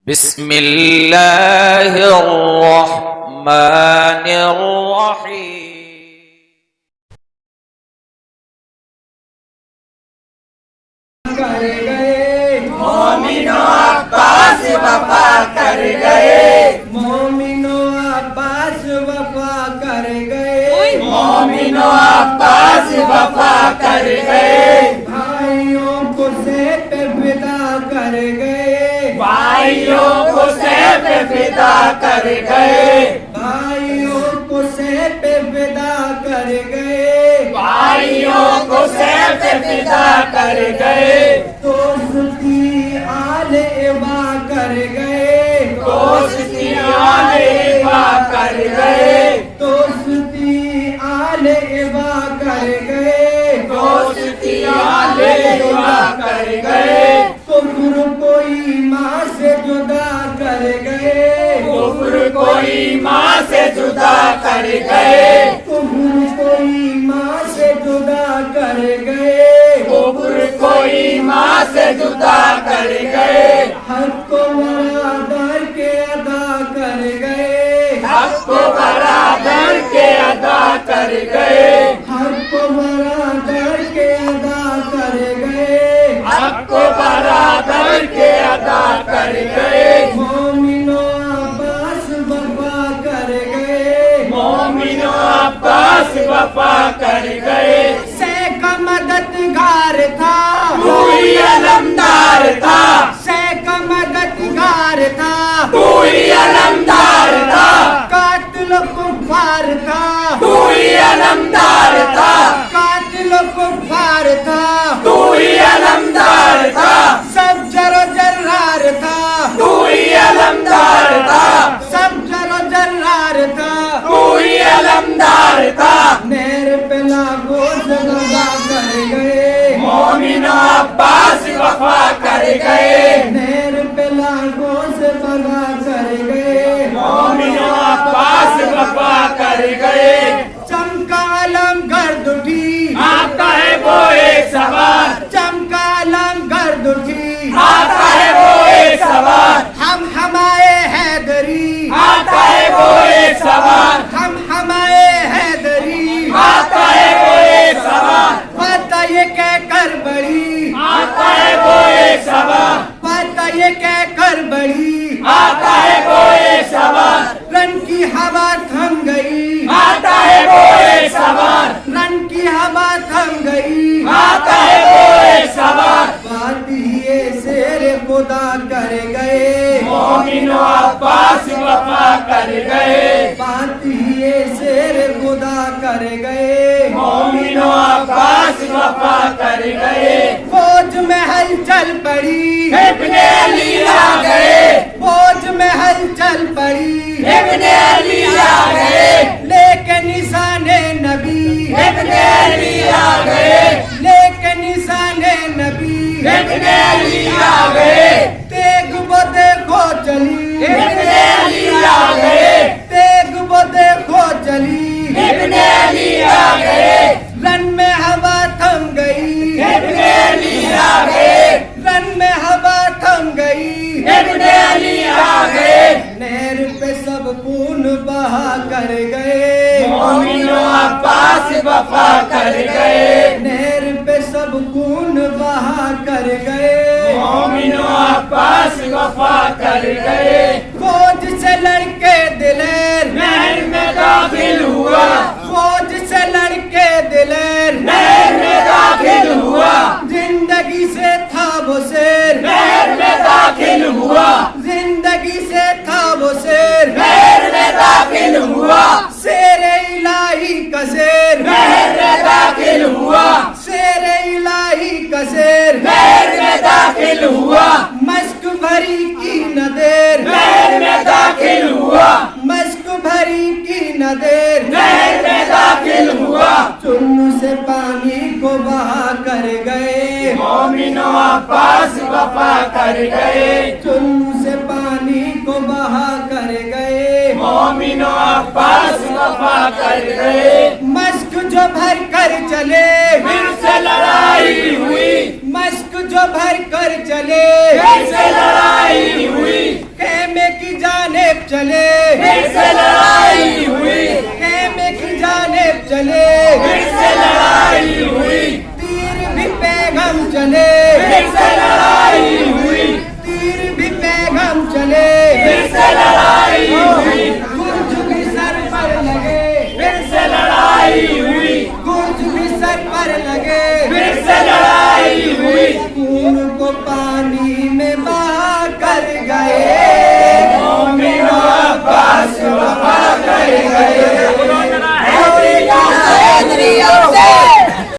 बिस्मिल्लाहिर्रहमानिर्रहीम। कर गए मोमिनो अब्बास वफा कर गए, मोमिनो अब्बास वफा कर गए, मोमिनो अब्बास वफा कर गए। भाइयों को सेफ फिदा कर गए, भाइयों को सेफ फिदा कर गए, भाइयों को सेफ फिदा कर गए, भाइयों को सेफ फिदा कर गए। दोस्ती आले इबा कर गए, दोस्ती आले इबा कर गए, दोस्ती आले इबा कर गए, दोस्ती आले इबा कर गए। कुफ्र कोई माँ से जुदा कर गए, कुफ्र कोई माँ से जुदा कर गए, कुफ्र कोई माँ से जुदा कर गए, कुफ्र कोई माँ से जुदा कर गए। हक को बराबर के अदा कर गए, हक को बराबर के अदा कर गए, हक को बराबर के अदा कर गए, हक को बराबर के अदा कर गए। मोमिनो अब्बास वफा कर गए, मोमिनो अब्बास वफा कर गए। शेख मददगार था, तू ही अलमदार था, शेख मददगार था, तू ही अलमदार था। कातिल कुफ्फार था, तू ही अलमदार था, कातिल कुफ्फार था, तू ही अलमदार था। सब जरो जर्रार था, तू ही अलमदार था, सब जरो जर्रार था, तू ही अलमदार था। नेर पे लागो जगदा कर गए, मोमिनो अब्बास वफा कर गए, नेर पे लागो से बगा कर गए, मोमिनो अब्बास वफा कर गए। चमका आलम गर्द उठी, आता है वो एक सवार, चमका आलम गर्द उठी, आता है वो एक सवार। हम हमारे हैदरी, आता है वो एक सवार, हम हमारे हैदरी, आता है वो एक सवार। पता ये कह कर बड़ी, आता है वो एक सवार, पता ये कह कर बड़ी, आता है वो एक सवार। रन की हवा थम गई, आता है वो एक सवार, रन की हवा थम गई, आता है वो एक सवार। बात ये शेर खुदा कर गए, मोमिनो अब्बास वफा कर गए, बात ये शेर खुदा कर गए, मोमिनो अब्बास वफा कर गए। फौज में हलचल पड़ी, इब्ने अली आ गए, फौज में हलचल पड़ी, इब्ने अली आ गए, लेके निशाने नबी, इब्ने अली आ गए, लेके निशाने नबी, इब्ने अली आ गए। तेग वो देखो चली, इब्ने अली आ गए, तेग वो देखो चली, इब्ने अली आ गए। रन में हवा थम गई, इब्ने अली आ गए, रन में हवा थम गई, इब्ने अली आ गए। नहर पे सब खून बहा कर गए, मोमिनो अब्बास वफा कर गए, नहर पे सब खून बहा कर गए, मोमिनो अब्बास वफा कर गए। फौज से लड़के दिलेर नहर में दाखिल हुआ, फौज से लड़के दिलेर नहर में दाखिल हुआ। जिंदगी से था वो शेर, नहर में दाखिल हुआ, जिंदगी से था वो शेर, नहर में दाखिल हुआ। शेर इलाही का शेर, नहर में दाखिल हुआ, शेर इलाही का शेर, नहर में दाखिल हुआ। मस्क भरी की नदेर, नहर में दाखिल हुआ, मस्क भरी की नदेर, नहर में दाखिल हुआ। चुन्नू से पानी को बहा कर गए, मोमिनो अब्बास वफा कर गए, चुन्नू से पानी को बहा कर गए, मोमिनो अब्बास वफा कर गए। मस्क जो भर कर चले, फिर से लड़ाई हुई, मस्क जो भर कर चले, फिर से